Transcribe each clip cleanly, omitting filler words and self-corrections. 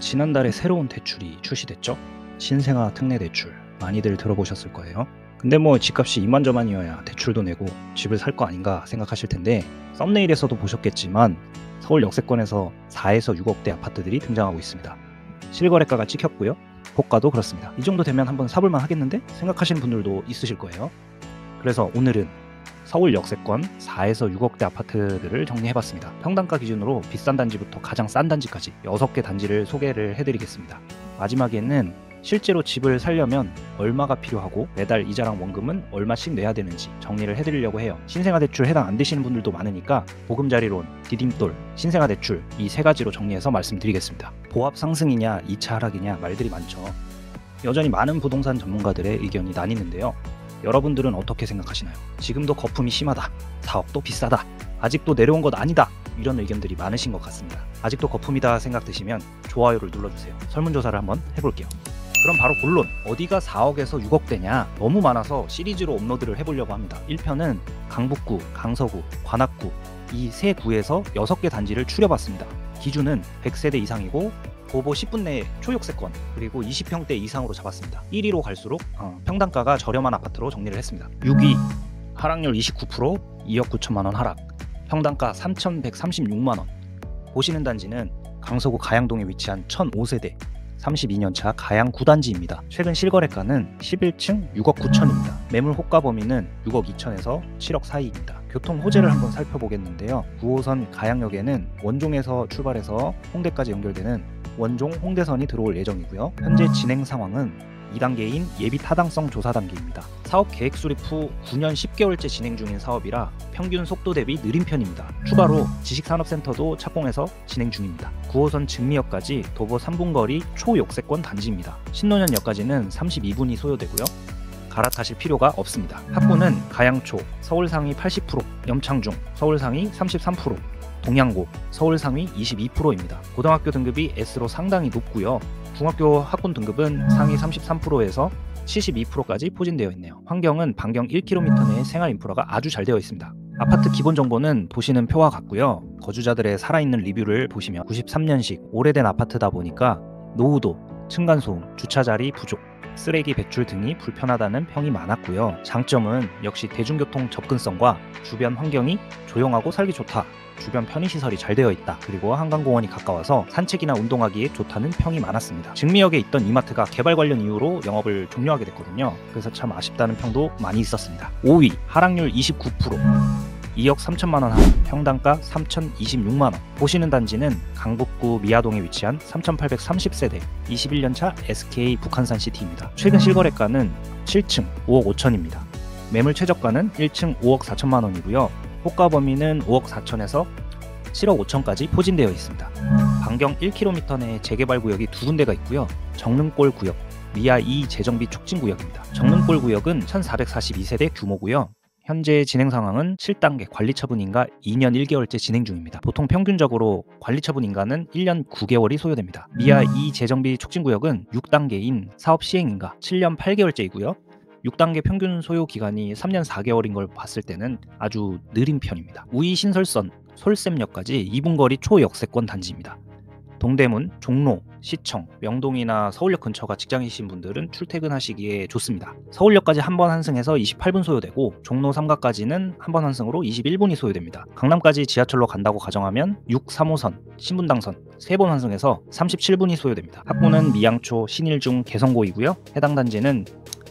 지난달에 새로운 대출이 출시됐죠? 신생아 특례 대출 많이들 들어보셨을 거예요. 근데 뭐 집값이 이만저만이어야 대출도 내고 집을 살 거 아닌가 생각하실 텐데, 썸네일에서도 보셨겠지만 서울 역세권에서 4에서 6억대 아파트들이 등장하고 있습니다. 실거래가가 찍혔고요. 호가도 그렇습니다. 이 정도 되면 한번 사볼만 하겠는데? 생각하시는 분들도 있으실 거예요. 그래서 오늘은 서울 역세권 4에서 6억대 아파트들을 정리해봤습니다. 평당가 기준으로 비싼 단지부터 가장 싼 단지까지 6개 단지를 소개를 해드리겠습니다. 마지막에는 실제로 집을 살려면 얼마가 필요하고 매달 이자랑 원금은 얼마씩 내야 되는지 정리를 해드리려고 해요. 신생아 대출 해당 안 되시는 분들도 많으니까 보금자리론, 디딤돌, 신생아 대출 이 세 가지로 정리해서 말씀드리겠습니다. 보합 상승이냐 2차 하락이냐 말들이 많죠. 여전히 많은 부동산 전문가들의 의견이 나뉘는데요. 여러분들은 어떻게 생각하시나요? 지금도 거품이 심하다, 4억도 비싸다, 아직도 내려온 것 아니다, 이런 의견들이 많으신 것 같습니다. 아직도 거품이다 생각 드시면 좋아요를 눌러주세요. 설문조사를 한번 해볼게요. 그럼 바로 본론, 어디가 4억에서 6억대냐? 너무 많아서 시리즈로 업로드를 해보려고 합니다. 1편은 강북구, 강서구, 관악구 이 세 구에서 6개 단지를 추려봤습니다. 기준은 100세대 이상이고 도보 10분 내에 초역세권, 그리고 20평대 이상으로 잡았습니다. 1위로 갈수록 평당가가 저렴한 아파트로 정리를 했습니다. 6위 하락률 29%, 2억 9천만원 하락, 평당가 3,136만원. 보시는 단지는 강서구 가양동에 위치한 1005세대 32년차 가양 9단지입니다. 최근 실거래가는 11층 6억 9천입니다. 매물 호가 범위는 6억 2천에서 7억 사이입니다. 교통 호재를 한번 살펴보겠는데요. 9호선 가양역에는 원종에서 출발해서 홍대까지 연결되는 원종 홍대선이 들어올 예정이고요. 현재 진행 상황은 2단계인 예비 타당성 조사 단계입니다. 사업 계획 수립 후 9년 10개월째 진행 중인 사업이라 평균 속도 대비 느린 편입니다. 추가로 지식산업센터도 착공해서 진행 중입니다. 9호선 증리역까지 도보 3분 거리 초역세권 단지입니다. 신논현역까지는 32분이 소요되고요. 갈아타실 필요가 없습니다. 학구는 가양초, 서울상위 80%, 염창중, 서울상위 33%, 동양고, 서울상위 22%입니다. 고등학교 등급이 S로 상당히 높고요. 중학교 학군 등급은 상위 33%에서 72%까지 포진되어 있네요. 환경은 반경 1km 내의 생활 인프라가 아주 잘 되어 있습니다. 아파트 기본 정보는 보시는 표와 같고요. 거주자들의 살아있는 리뷰를 보시면 93년식 오래된 아파트다 보니까 노후도, 층간소음, 주차자리 부족, 쓰레기 배출 등이 불편하다는 평이 많았고요. 장점은 역시 대중교통 접근성과 주변 환경이 조용하고 살기 좋다, 주변 편의시설이 잘 되어 있다, 그리고 한강공원이 가까워서 산책이나 운동하기에 좋다는 평이 많았습니다. 증리역에 있던 이마트가 개발 관련 이유로 영업을 종료하게 됐거든요. 그래서 참 아쉽다는 평도 많이 있었습니다. 5위 하락률 29%, 2억 3천만원 하락, 평당가 3,026만원. 보시는 단지는 강북구 미아동에 위치한 3,830세대 21년차 SK 북한산 시티입니다. 최근 실거래가는 7층 5억 5천입니다. 매물 최저가는 1층 5억 4천만원이고요. 호가 범위는 5억 4천에서 7억 5천까지 포진되어 있습니다. 반경 1km 내에 재개발 구역이 두 군데가 있고요. 정릉골 구역, 미아 2 재정비 촉진 구역입니다. 정릉골 구역은 1,442세대 규모고요. 현재 진행 상황은 7단계 관리처분 인가 2년 1개월째 진행 중입니다. 보통 평균적으로 관리처분 인가는 1년 9개월이 소요됩니다. 미아 2 재정비 촉진구역은 6단계인 사업 시행 인가 7년 8개월째이고요. 6단계 평균 소요 기간이 3년 4개월인 걸 봤을 때는 아주 느린 편입니다. 우이 신설선, 솔샘역까지 2분 거리 초역세권 단지입니다. 동대문, 종로, 시청, 명동이나 서울역 근처가 직장이신 분들은 출퇴근하시기에 좋습니다. 서울역까지 한 번 환승해서 28분 소요되고 종로 3가까지는 한 번 환승으로 21분이 소요됩니다. 강남까지 지하철로 간다고 가정하면 6, 3호선, 신분당선 3번 환승해서 37분이 소요됩니다. 학구는 미양초, 신일중, 개성고이고요. 해당 단지는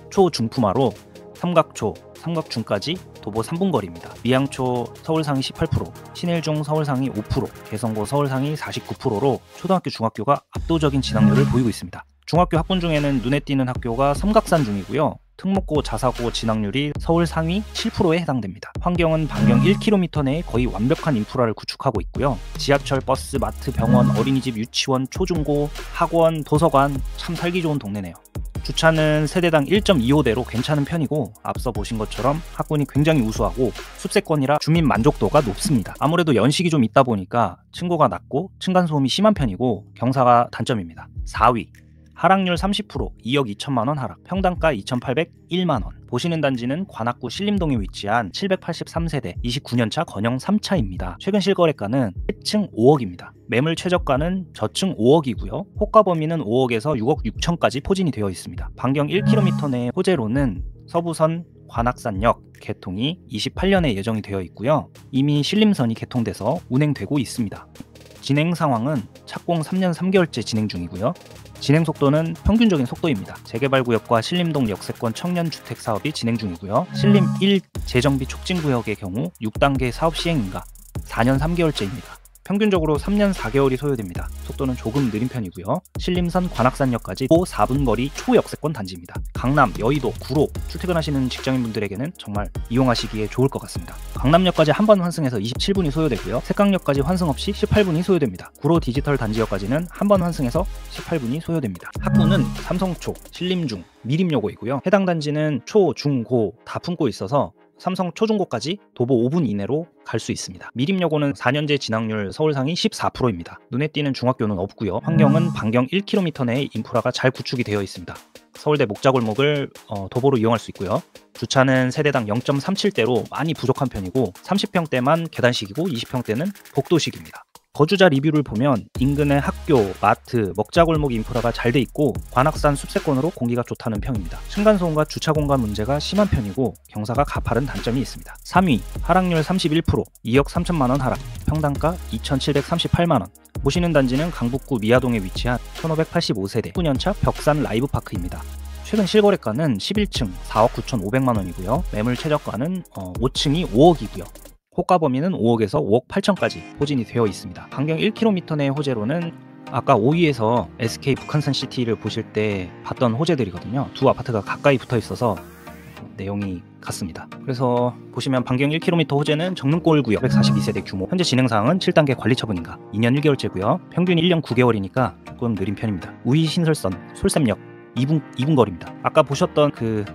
초중품화로 삼각초, 삼각중까지 도보 3분 거리입니다. 미양초 서울상위 18%, 신일중 서울상위 5%, 개성고 서울상위 49%로 초등학교, 중학교가 압도적인 진학률을 보이고 있습니다. 중학교 학군 중에는 눈에 띄는 학교가 삼각산 중이고요. 특목고, 자사고 진학률이 서울 상위 7%에 해당됩니다. 환경은 반경 1km 내에 거의 완벽한 인프라를 구축하고 있고요. 지하철, 버스, 마트, 병원, 어린이집, 유치원, 초중고, 학원, 도서관, 참 살기 좋은 동네네요. 주차는 세대당 1.25대로 괜찮은 편이고, 앞서 보신 것처럼 학군이 굉장히 우수하고 숲세권이라 주민 만족도가 높습니다. 아무래도 연식이 좀 있다 보니까 층고가 낮고 층간소음이 심한 편이고 경사가 단점입니다. 4위 하락률 30%, 2억 2천만 원 하락, 평당가 2,801만 원. 보시는 단지는 관악구 신림동에 위치한 783세대 29년차 건영 3차입니다. 최근 실거래가는 1층 5억입니다. 매물 최저가는 저층 5억이고요. 호가 범위는 5억에서 6억 6천까지 포진이 되어 있습니다. 반경 1km 내 호재로는 서부선 관악산역 개통이 28년에 예정이 되어 있고요. 이미 신림선이 개통돼서 운행되고 있습니다. 진행 상황은 착공 3년 3개월째 진행 중이고요. 진행 속도는 평균적인 속도입니다. 재개발 구역과 신림동 역세권 청년주택 사업이 진행 중이고요. 신림 1 재정비 촉진구역의 경우 6단계 사업 시행인가 4년 3개월째입니다. 평균적으로 3년 4개월이 소요됩니다. 속도는 조금 느린 편이고요. 신림선 관악산역까지 4분 거리 초역세권 단지입니다. 강남, 여의도, 구로 출퇴근하시는 직장인분들에게는 정말 이용하시기에 좋을 것 같습니다. 강남역까지 한 번 환승해서 27분이 소요되고요. 색강역까지 환승 없이 18분이 소요됩니다. 구로 디지털 단지역까지는 한 번 환승해서 18분이 소요됩니다. 학구는 삼성초, 신림중, 미림여고이고요. 해당 단지는 초, 중, 고 다 품고 있어서 삼성 초중고까지 도보 5분 이내로 갈 수 있습니다. 미림여고는 4년제 진학률 서울 상위 14%입니다. 눈에 띄는 중학교는 없고요. 환경은 반경 1km 내에 인프라가 잘 구축이 되어 있습니다. 서울대 목자골목을 도보로 이용할 수 있고요. 주차는 세대당 0.37대로 많이 부족한 편이고 30평대만 계단식이고 20평대는 복도식입니다. 거주자 리뷰를 보면 인근의 학교, 마트, 먹자골목 인프라가 잘 돼 있고 관악산 숲세권으로 공기가 좋다는 평입니다. 층간소음과 주차 공간 문제가 심한 편이고 경사가 가파른 단점이 있습니다. 3위 하락률 31%, 2억 3천만 원 하락, 평당가 2,738만 원. 보시는 단지는 강북구 미아동에 위치한 1585세대 9년차 벽산 라이브파크입니다. 최근 실거래가는 11층 4억 9,500만 원이고요. 매물 최저가는 5층이 5억이고요. 호가 범위는 5억에서 5억 8천까지 포진이 되어 있습니다. 반경 1km 내 호재로는 아까 5위에서 SK 북한산시티를 보실 때 봤던 호재들이거든요. 두 아파트가 가까이 붙어 있어서 내용이 같습니다. 그래서 보시면 반경 1km 호재는 정릉골구역 142세대 규모, 현재 진행사항은 7단계 관리처분인가 2년 1개월째고요. 평균 1년 9개월이니까 조금 느린 편입니다. 우이 신설선 솔샘역 2분 거리입니다. 아까 보셨던 그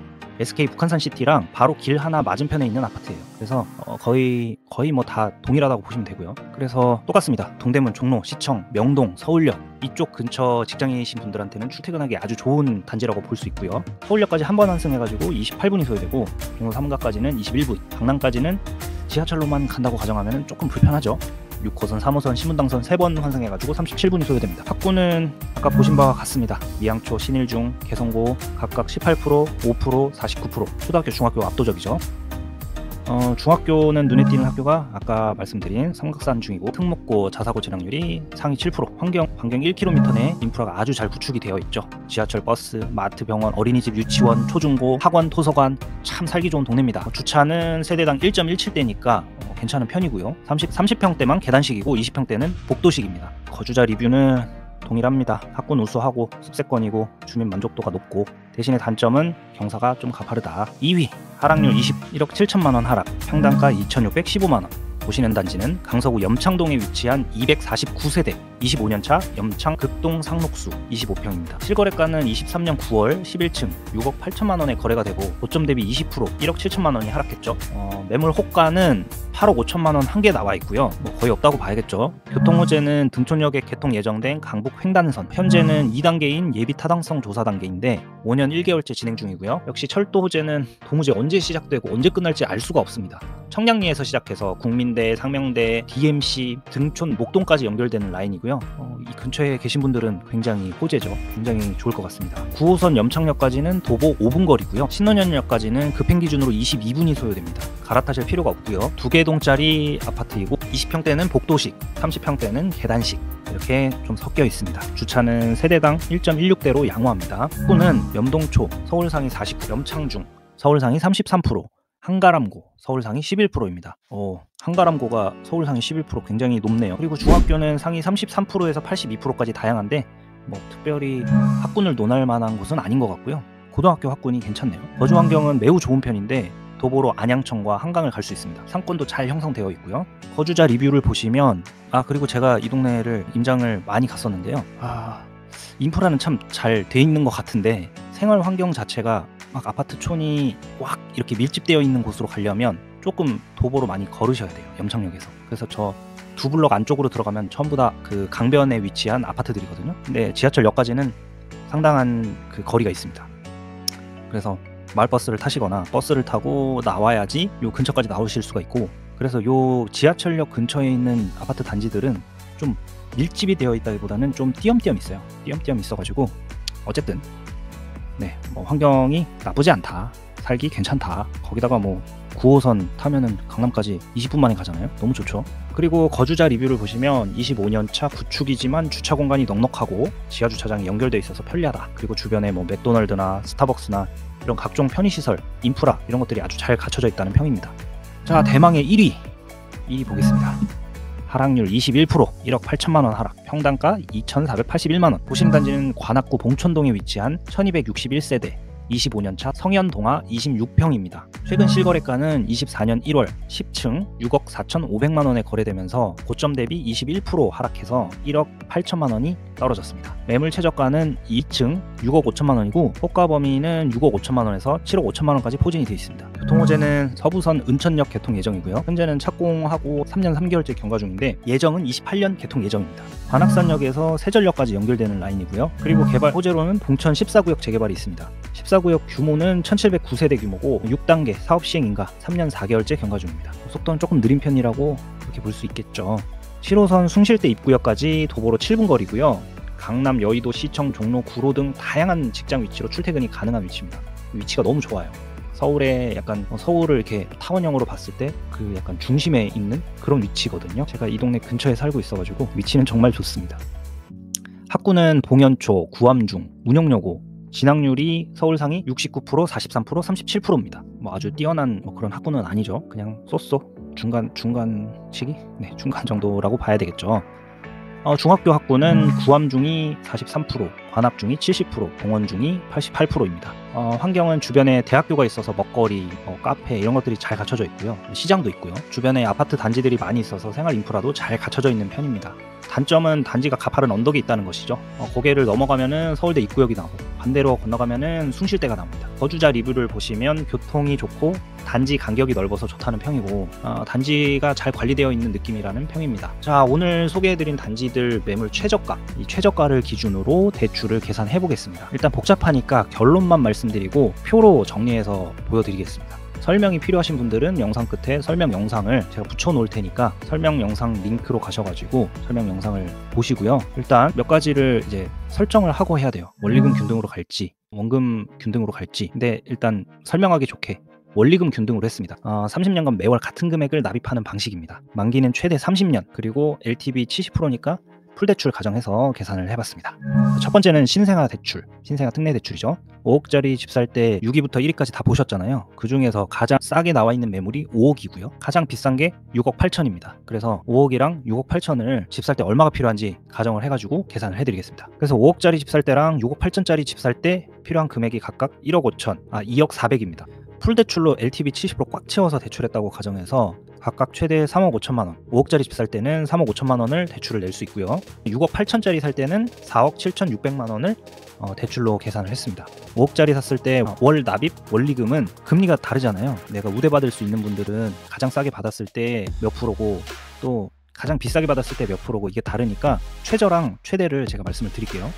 SK 북한산시티랑 바로 길 하나 맞은편에 있는 아파트예요. 그래서 거의 뭐 다 동일하다고 보시면 되고요. 그래서 똑같습니다. 동대문, 종로, 시청, 명동, 서울역 이쪽 근처 직장인이신 분들한테는 출퇴근하기 아주 좋은 단지라고 볼 수 있고요. 서울역까지 한 번 환승해가지고 28분이 소요되고 종로 3가까지는 21분, 강남까지는 지하철로만 간다고 가정하면 조금 불편하죠. 6호선, 3호선, 신분당선 3번 환승해가지고 37분이 소요됩니다. 학구는 아까 보신 바와 같습니다. 미양초, 신일중, 개성고 각각 18%, 5%, 49%, 초등학교, 중학교 압도적이죠. 중학교는 눈에 띄는 학교가 아까 말씀드린 삼각산 중이고 특목고, 자사고 진학률이 상위 7%, 반경 1km 내에 인프라가 아주 잘 구축이 되어 있죠. 지하철, 버스, 마트, 병원, 어린이집, 유치원, 초중고, 학원, 도서관 참 살기 좋은 동네입니다. 주차는 세대당 1.17대니까 괜찮은 편이고요. 30평대만 계단식이고 20평대는 복도식입니다. 거주자 리뷰는 동일합니다. 학군 우수하고 습세권이고 주민 만족도가 높고 대신에 단점은 경사가 좀 가파르다. 2위 하락률 21억 7천만 원 하락, 평당가 2,615만 원. 보시는 단지는 강서구 염창동에 위치한 249세대 25년차 염창 극동 상록수 25평입니다. 실거래가는 23년 9월 11층 6억 8천만 원에 거래가 되고 고점 대비 20% 1억 7천만 원이 하락했죠. 매물 호가는 8억 5천만 원 한 개 나와 있고요. 뭐 거의 없다고 봐야겠죠. 교통호재는 등촌역에 개통 예정된 강북 횡단선, 현재는 2단계인 예비 타당성 조사 단계인데 5년 1개월째 진행 중이고요. 역시 철도 호재는 도무지 언제 시작되고 언제 끝날지 알 수가 없습니다. 청량리에서 시작해서 국민대, 상명대, DMC, 등촌, 목동까지 연결되는 라인이고요. 이 근처에 계신 분들은 굉장히 호재죠. 굉장히 좋을 것 같습니다. 9호선 염창역까지는 도보 5분 거리고요. 신논현역까지는 급행 기준으로 22분이 소요됩니다. 갈아타실 필요가 없고요. 2개 동짜리 아파트이고 20평대는 복도식, 30평대는 계단식 이렇게 좀 섞여 있습니다. 주차는 세대당 1.16대로 양호합니다. 학구는 염동초, 서울상위 49, 염창중, 서울상위 33%, 한가람고, 서울상위 11%입니다. 한가람고가 서울상위 11% 굉장히 높네요. 그리고 중학교는 상위 33%에서 82%까지 다양한데 뭐 특별히 학군을 논할 만한 곳은 아닌 것 같고요. 고등학교 학군이 괜찮네요. 거주 환경은 매우 좋은 편인데 도보로 안양청과 한강을 갈 수 있습니다. 상권도 잘 형성되어 있고요. 거주자 리뷰를 보시면 그리고 제가 이 동네를 임장을 많이 갔었는데요. 인프라는 참 잘 돼 있는 것 같은데 생활 환경 자체가 막 아파트촌이 꽉 이렇게 밀집되어 있는 곳으로 가려면 조금 도보로 많이 걸으셔야 돼요. 염창역에서. 그래서 저 두 블럭 안쪽으로 들어가면 전부 다 그 강변에 위치한 아파트들이거든요. 근데 지하철역까지는 상당한 그 거리가 있습니다. 그래서 마을버스를 타시거나 버스를 타고 나와야지 요 근처까지 나오실 수가 있고, 그래서 요 지하철역 근처에 있는 아파트 단지들은 좀 밀집이 되어 있다기보다는 좀 띄엄띄엄 있어요. 띄엄띄엄 있어가지고 어쨌든 네, 뭐 환경이 나쁘지 않다, 살기 괜찮다. 거기다가 뭐 9호선 타면은 강남까지 20분 만에 가잖아요. 너무 좋죠. 그리고 거주자 리뷰를 보시면 25년차 구축이지만 주차 공간이 넉넉하고 지하 주차장이 연결되어 있어서 편리하다. 그리고 주변에 뭐 맥도날드나 스타벅스나 이런 각종 편의시설, 인프라 이런 것들이 아주 잘 갖춰져 있다는 평입니다. 자, 대망의 1위 보겠습니다. 하락률 21%, 1억 8천만원 하락, 평당가 2,481만원. 보시는 단지는 관악구 봉천동에 위치한 1261세대 25년차 성현동화 26평입니다. 최근 실거래가는 24년 1월 10층 6억 4,500만원에 거래되면서 고점 대비 21% 하락해서 1억 8천만원이 떨어졌습니다. 매물 최저가는 2층 6억 5천만원이고 호가 범위는 6억 5천만원에서 7억 5천만원까지 포진이 되어 있습니다. 교통호재는 서부선 은천역 개통 예정이고요. 현재는 착공하고 3년 3개월째 경과 중인데 예정은 28년 개통 예정입니다. 관악산역에서 세전역까지 연결되는 라인이고요. 그리고 개발 호재로는 봉천 14구역 재개발이 있습니다. 14구역 규모는 1709세대 규모고 6단계 사업 시행 인가 3년 4개월째 경과 중입니다. 속도는 조금 느린 편이라고 그렇게 볼 수 있겠죠. 7호선 숭실대 입구역까지 도보로 7분 거리고요. 강남, 여의도, 시청, 종로, 구로 등 다양한 직장 위치로 출퇴근이 가능한 위치입니다. 위치가 너무 좋아요. 서울에 약간 서울을 이렇게 타원형으로 봤을 때 그 약간 중심에 있는 그런 위치거든요. 제가 이 동네 근처에 살고 있어가지고 위치는 정말 좋습니다. 학구는 봉연초, 구암중, 문영여고, 진학률이 서울상위 69%, 43%, 37%입니다. 뭐 아주 뛰어난 뭐 그런 학구는 아니죠. 그냥 쏘쏘 중간치기? 네, 중간 정도라고 봐야 되겠죠. 중학교 학구는 구암중이 43%, 관악중이 70%, 봉원중이 88%입니다. 환경은 주변에 대학교가 있어서 먹거리, 카페 이런 것들이 잘 갖춰져 있고요. 시장도 있고요. 주변에 아파트 단지들이 많이 있어서 생활 인프라도 잘 갖춰져 있는 편입니다. 단점은 단지가 가파른 언덕이 있다는 것이죠. 고개를 넘어가면은 서울대 입구역이 나오고 반대로 건너가면은 숭실대가 나옵니다. 거주자 리뷰를 보시면 교통이 좋고 단지 간격이 넓어서 좋다는 평이고 단지가 잘 관리되어 있는 느낌이라는 평입니다. 자, 오늘 소개해드린 단지들 매물 최저가, 이 최저가를 기준으로 대출을 계산해 보겠습니다. 일단 복잡하니까 결론만 말씀드리고 표로 정리해서 보여드리겠습니다. 설명이 필요하신 분들은 영상 끝에 설명 영상을 제가 붙여 놓을 테니까 설명 영상 링크로 가셔가지고 설명 영상을 보시고요. 일단 몇 가지를 이제 설정을 하고 해야 돼요. 원리금 균등으로 갈지 원금 균등으로 갈지. 근데 일단 설명하기 좋게 원리금 균등으로 했습니다. 30년간 매월 같은 금액을 납입하는 방식입니다. 만기는 최대 30년, 그리고 LTV 70%니까 풀대출 가정해서 계산을 해봤습니다. 첫 번째는 신생아 대출, 신생아 특례 대출이죠. 5억짜리 집 살 때 6위부터 1위까지 다 보셨잖아요. 그 중에서 가장 싸게 나와 있는 매물이 5억이고요. 가장 비싼 게 6억 8천입니다. 그래서 5억이랑 6억 8천을 집 살 때 얼마가 필요한지 가정을 해가지고 계산을 해드리겠습니다. 그래서 5억짜리 집 살 때랑 6억 8천짜리 집 살 때 필요한 금액이 각각 1억 5천, 2억 4백입니다. 풀대출로 LTV 70% 꽉 채워서 대출했다고 가정해서 각각 최대 3억 5천만 원, 5억짜리 집 살 때는 3억 5천만 원을 대출을 낼 수 있고요. 6억 8천짜리 살 때는 4억 7천6백만 원을 대출로 계산을 했습니다. 5억짜리 샀을 때 월 납입 원리금은 금리가 다르잖아요. 내가 우대받을 수 있는 분들은 가장 싸게 받았을 때 몇 프로고 또 가장 비싸게 받았을 때 몇 프로고 이게 다르니까 최저랑 최대를 제가 말씀을 드릴게요.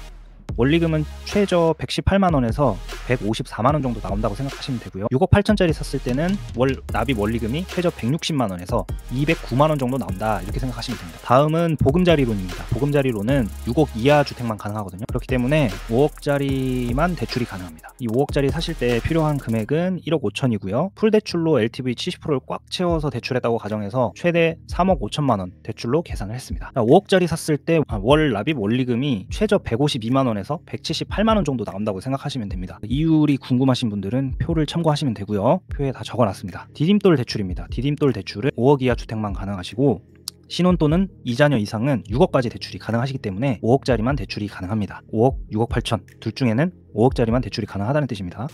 원리금은 최저 118만원에서 154만원 정도 나온다고 생각하시면 되고요. 6억 8천짜리 샀을 때는 월 납입 원리금이 최저 160만원에서 209만원 정도 나온다, 이렇게 생각하시면 됩니다. 다음은 보금자리론입니다. 보금자리론은 6억 이하 주택만 가능하거든요. 그렇기 때문에 5억짜리만 대출이 가능합니다. 이 5억짜리 사실 때 필요한 금액은 1억 5천이고요. 풀대출로 LTV 70%를 꽉 채워서 대출했다고 가정해서 최대 3억 5천만원 대출로 계산을 했습니다. 5억짜리 샀을 때 월 납입 원리금이 최저 152만원에서 178만원 정도 나온다고 생각하시면 됩니다. 이율이 궁금하신 분들은 표를 참고하시면 되고요. 표에 다 적어놨습니다. 디딤돌 대출입니다. 디딤돌 대출은 5억 이하 주택만 가능하시고 신혼 또는 2자녀 이상은 6억까지 대출이 가능하시기 때문에 5억짜리만 대출이 가능합니다. 5억, 6억 8천 둘 중에는 5억짜리만 대출이 가능하다는 뜻입니다.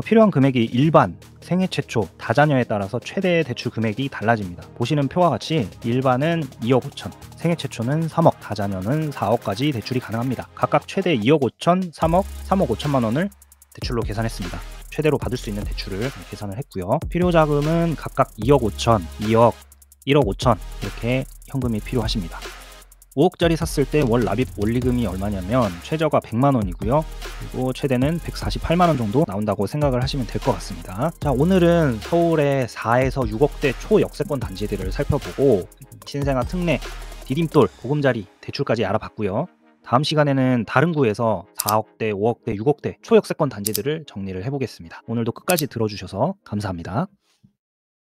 필요한 금액이 일반, 생애 최초, 다자녀에 따라서 최대 대출 금액이 달라집니다. 보시는 표와 같이 일반은 2억 5천, 생애 최초는 3억, 다자녀는 4억까지 대출이 가능합니다. 각각 최대 2억 5천, 3억, 3억 5천만 원을 대출로 계산했습니다. 최대로 받을 수 있는 대출을 계산을 했고요. 필요자금은 각각 2억 5천, 2억, 1억 5천 이렇게 현금이 필요하십니다. 5억짜리 샀을 때 월 납입 원리금이 얼마냐면 최저가 100만 원이고요. 그리고 최대는 148만 원 정도 나온다고 생각을 하시면 될 것 같습니다. 자, 오늘은 서울의 4에서 6억대 초역세권 단지들을 살펴보고 신생아 특례, 디딤돌, 보금자리, 대출까지 알아봤고요. 다음 시간에는 다른 구에서 4억대, 5억대, 6억대 초역세권 단지들을 정리를 해보겠습니다. 오늘도 끝까지 들어주셔서 감사합니다.